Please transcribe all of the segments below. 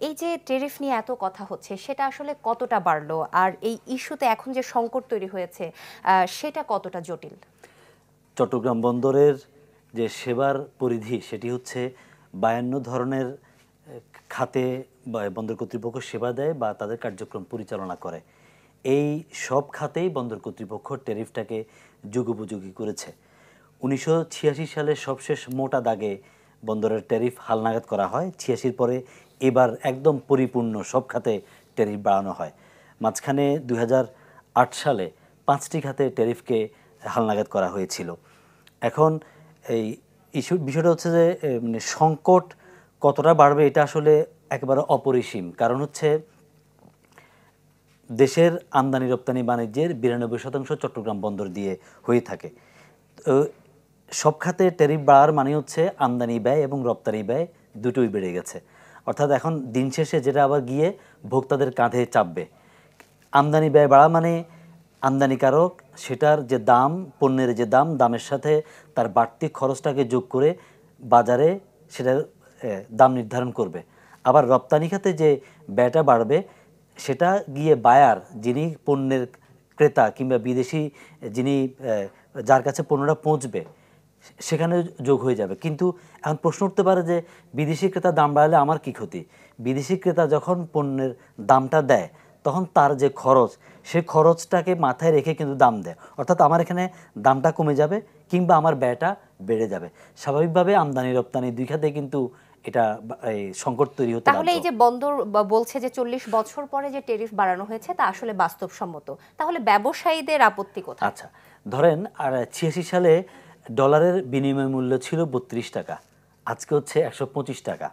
এই যে টেরিফ নিয়ে এত কথা হচ্ছে সেটা আসলে কতটা বাড়লো, আর এই ইস্যুতে এখন যে সংকট তৈরি হয়েছে সেটা কতটা জটিল? চট্টগ্রাম বন্দরের যে সেবার পরিধি সেটি হচ্ছে ৫২ ধরনের খাতে বন্দর কর্তৃপক্ষ সেবা দেয় বা তাদের কার্যক্রম পরিচালনা করে। এই সব খাতেই বন্দর কর্তৃপক্ষ ট্যারিফটাকে যুগোপযোগী করেছে। ১৯৮৬ সালে সবশেষ মোটা দাগে বন্দরের ট্যারিফ হালনাগাদ করা হয়। ৮৬ পরে এবার একদম পরিপূর্ণ সব খাতে ট্যারিফ বাড়ানো হয়। মাঝখানে ২০০৮ সালে ৫টি খাতে ট্যারিফকে হালনাগাদ করা হয়েছিল। এখন এই বিষয়টা হচ্ছে যে মানে সংকট কতটা বাড়বে এটা আসলে একেবারে অপরিসীম। কারণ হচ্ছে দেশের আমদানি রপ্তানি বাণিজ্যের ৯২% চট্টগ্রাম বন্দর দিয়ে হয়ে থাকে। তো সব খাতে ট্যারিফ বাড়ার মানে হচ্ছে আমদানি ব্যয় এবং রপ্তানি ব্যয় দুটোই বেড়ে গেছে। অর্থাৎ এখন দিন শেষে যেটা আবার গিয়ে ভোক্তাদের কাঁধে চাপবে। আমদানি ব্যয় বাড়া মানে আমদানিকারক সেটার যে দাম, পণ্যের যে দামের সাথে তার বাড়তি খরচটাকে যোগ করে বাজারে সেটার দাম নির্ধারণ করবে। আবার রপ্তানি খাতে যে ব্যয়টা বাড়বে সেটা গিয়ে বায়ার, যিনি পণ্যের ক্রেতা কিংবা বিদেশি যিনি যার কাছে পণ্যটা পৌঁছবে সেখানে যোগ হয়ে যাবে। কিন্তু এখন প্রশ্ন উঠতে পারে যে বিদেশি ক্রেতা দাম বাড়ালে আমার কী ক্ষতি? বিদেশি ক্রেতা যখন পণ্যের দামটা দেয় তখন তার যে খরচ, সে খরচটাকে মাথায় রেখে কিন্তু দাম দেয়। অর্থাৎ আমার এখানে দামটা কমে যাবে কিংবা আমার ব্যয়টা বেড়ে যাবে। স্বাভাবিকভাবে আমদানি রপ্তানি দুই খাতে কিন্তু এটা এই সংকট তৈরি হতে তাহলে বাধ্য। এই যে বন্দর বলছে যে ৪০ বছর পরে যে টেরিফ বাড়ানো হয়েছে তা আসলে বাস্তবসম্মত, তাহলে ব্যবসায়ীদের আপত্তি কোথায়? আচ্ছা, ধরেন আর ৮৬ সালে ডলারের বিনিময় মূল্য ছিল ৩২ টাকা, আজকে হচ্ছে ১২৫ টাকা।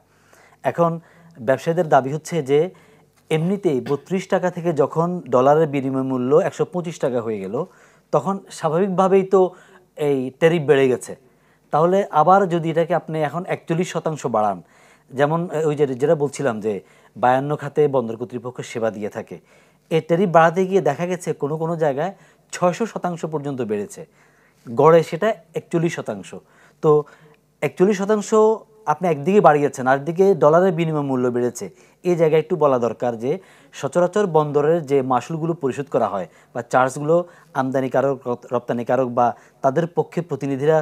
এখন ব্যবসায়ীদের দাবি হচ্ছে যে এমনিতেই ৩২ টাকা থেকে যখন ডলারের বিনিময় মূল্য ১২৫ টাকা হয়ে গেল তখন স্বাভাবিকভাবেই তো এই ট্যারিফ বেড়ে গেছে। তাহলে আবার যদি এটাকে আপনি এখন ৪১% বাড়ান, যেমন ওই যে যেটা বলছিলাম যে ৫২ খাতে বন্দর কর্তৃপক্ষ সেবা দিয়ে থাকে, এই ট্যারিফ বাড়াতে গিয়ে দেখা গেছে কোনো কোনো জায়গায় ৬০০% পর্যন্ত বেড়েছে, গড়ে সেটা ৪১%। তো ৪১% আপনি একদিকে বাড়িয়েছেন, আরেকদিকে ডলারের বিনিময় মূল্য বেড়েছে। এই জায়গায় একটু বলা দরকার যে সচরাচর বন্দরের যে মাসুলগুলো পরিশোধ করা হয় বা চার্জগুলো আমদানিকারক রপ্তানিকারক বা তাদের পক্ষে প্রতিনিধিরা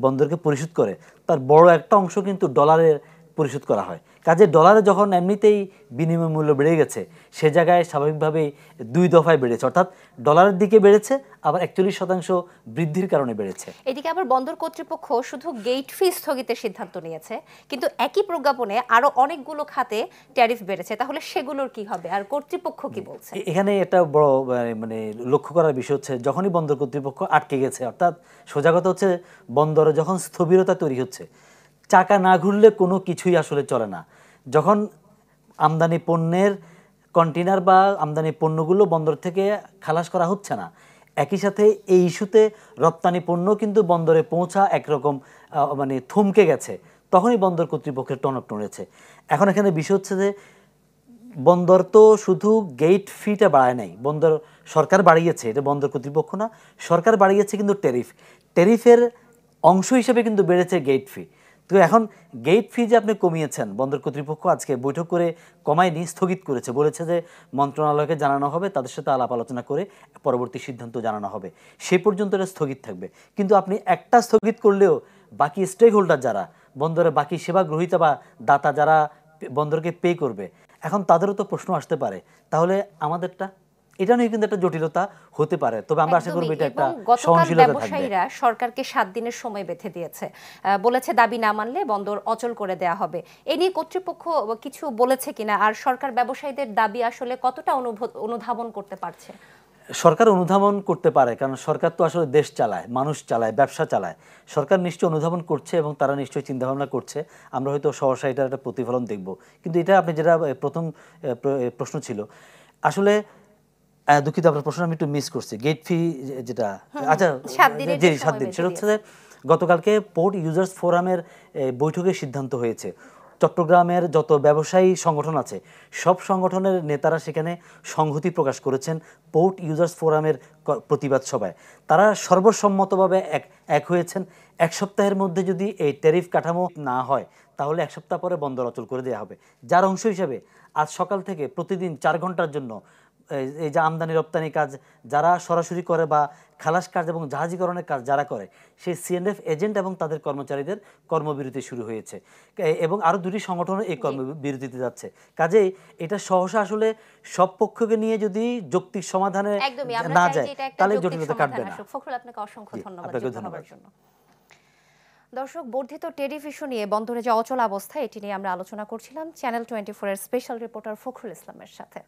বন্দরকে পরিশোধ করে, তার বড় একটা অংশ কিন্তু ডলারের পরিশোধ করা হয়। কাজে ডলারে যখন এমনিতেই বিনিময় মূল্য বেড়ে গেছে সে জায়গায় স্বাভাবিকভাবেই দুই দফায় বেড়েছে, অর্থাৎ ডলারের দিকে বেড়েছে আবার ৪১% বৃদ্ধির কারণে বেড়েছে। এদিকে আবার বন্দর কর্তৃপক্ষ শুধু গেট ফি স্থগিতের সিদ্ধান্ত নিয়েছে, কিন্তু একই প্রজ্ঞাপনে আরো অনেকগুলো খাতে ট্যারিফ বেড়েছে, তাহলে সেগুলোর কি হবে আর কর্তৃপক্ষ কি বলছে? এখানে একটা বড় মানে লক্ষ্য করার বিষয় হচ্ছে যখনই বন্দর কর্তৃপক্ষ আটকে গেছে, অর্থাৎ সোজা কথা হচ্ছে বন্দরে যখন স্থবিরতা তৈরি হচ্ছে, চাকা না ঘুরলে কোনো কিছুই আসলে চলে না। যখন আমদানি পণ্যের কন্টেনার বা আমদানি পণ্যগুলো বন্দর থেকে খালাস করা হচ্ছে না, একই সাথে এই ইস্যুতে রপ্তানি পণ্য কিন্তু বন্দরে পৌঁছা একরকম মানে থমকে গেছে, তখনই বন্দর কর্তৃপক্ষের টনক নড়েছে। এখন এখানে বিষয় হচ্ছে যে বন্দর তো শুধু গেট ফিটা বাড়ায় নাই, বন্দর সরকার বাড়িয়েছে, এটা বন্দর কর্তৃপক্ষ না, সরকার বাড়িয়েছে কিন্তু ট্যারিফের অংশ হিসেবে কিন্তু বেড়েছে গেট ফি। তো এখন গেট ফি যে আপনি কমিয়েছেন, বন্দর কর্তৃপক্ষ আজকে বৈঠক করে কমায়নি, স্থগিত করেছে, বলেছে যে মন্ত্রণালয়কে জানানো হবে, তাদের সাথে আলাপ আলোচনা করে পরবর্তী সিদ্ধান্ত জানানো হবে, সে পর্যন্ত এটা স্থগিত থাকবে। কিন্তু আপনি একটা স্থগিত করলেও বাকি স্টেক হোল্ডার যারা বন্দরে বাকি সেবা গ্রহীতা বা দাতা যারা বন্দরকে পে করবে, এখন তাদেরও তো প্রশ্ন আসতে পারে তাহলে আমাদেরটা, এটা নিয়ে কিন্তু একটা জটিলতা হতে পারে। তবে আমরা আশা করব এটা একটা গতকাল সহনশীলতা থাকবে। ব্যবসায়ীরা সরকারকে ৭ দিনের সময় বেঁধে দিয়েছে, বলেছে দাবি না মানলে বন্দর অচল করে দেয়া হবে। এ নিয়ে কর্তৃপক্ষ কিছু বলেছে কিনা, আর সরকার ব্যবসায়ীদের দাবি আসলে কতটা অনুধাবন করতে পারছে? সরকার অনুধাবন করতে পারে, কারণ সরকার তো আসলে দেশ চালায়, মানুষ চালায়, ব্যবসা চালায়। সরকার নিশ্চয়ই অনুধাবন করছে এবং তারা নিশ্চয়ই চিন্তাভাবনা করছে। আমরা হয়তো সহসা এটার একটা প্রতিফলন দেখব। কিন্তু এটা আপনি যেটা প্রথম প্রশ্ন ছিল, আসলে দুঃখিত আপনার প্রশ্ন আমি একটু মিস করছি। গেট ফি যেটা, আচ্ছা ৭ দিনের জি যে ৭ সময় দিন, বেঁধে সেটা হচ্ছে যে দিয়েছে। গতকালকে পোর্ট ইউজার্স ফোরামের বৈঠকে সিদ্ধান্ত হয়েছে চট্টগ্রামের যত ব্যবসায়ী সংগঠন আছে সব সংগঠনের নেতারা সেখানে সংহতি প্রকাশ করেছেন পোর্ট ইউজার্স ফোরামের প্রতিবাদ সভায়। তারা সর্বসম্মতভাবে এক হয়েছেন ১ সপ্তাহের মধ্যে যদি এই ট্যারিফ কাঠামো না হয় তাহলে 1 সপ্তাহ পরে বন্দর অচল করে দেওয়া হবে। যার অংশ হিসেবে আজ সকাল থেকে প্রতিদিন 4 ঘন্টার জন্য এই যে আমদানি রপ্তানি কাজ যারা সরাসরি করে বা খালাস কাজ এবং জাহাজীকরণের কাজ যারা করে সেই সিএনএফ এজেন্ট এবং তাদের কর্মচারীদের কর্মবিরতি শুরু হয়েছে এবং আরও 2টি সংগঠনও এই কর্মবিরতিতে যাচ্ছে। কাজেই এটা সহসা আসলে সব পক্ষকে নিয়ে যদি যৌক্তিক সমাধানে না যায় তাহলে জটিলতা কাটবে না। ফখরুল, আপনাকে অসংখ্য ধন্যবাদ আপনাকে যুক্ত ধন্যবাদ। হওয়ার জন্য। দর্শক, বর্ধিত টেরিফ ইস্যু নিয়ে বন্দরে যে অচল অবস্থা, এটি নিয়ে আমরা আলোচনা করছিলাম চ্যানেল 24 এর স্পেশাল রিপোর্টার ফখরুল ইসলামের সাথে।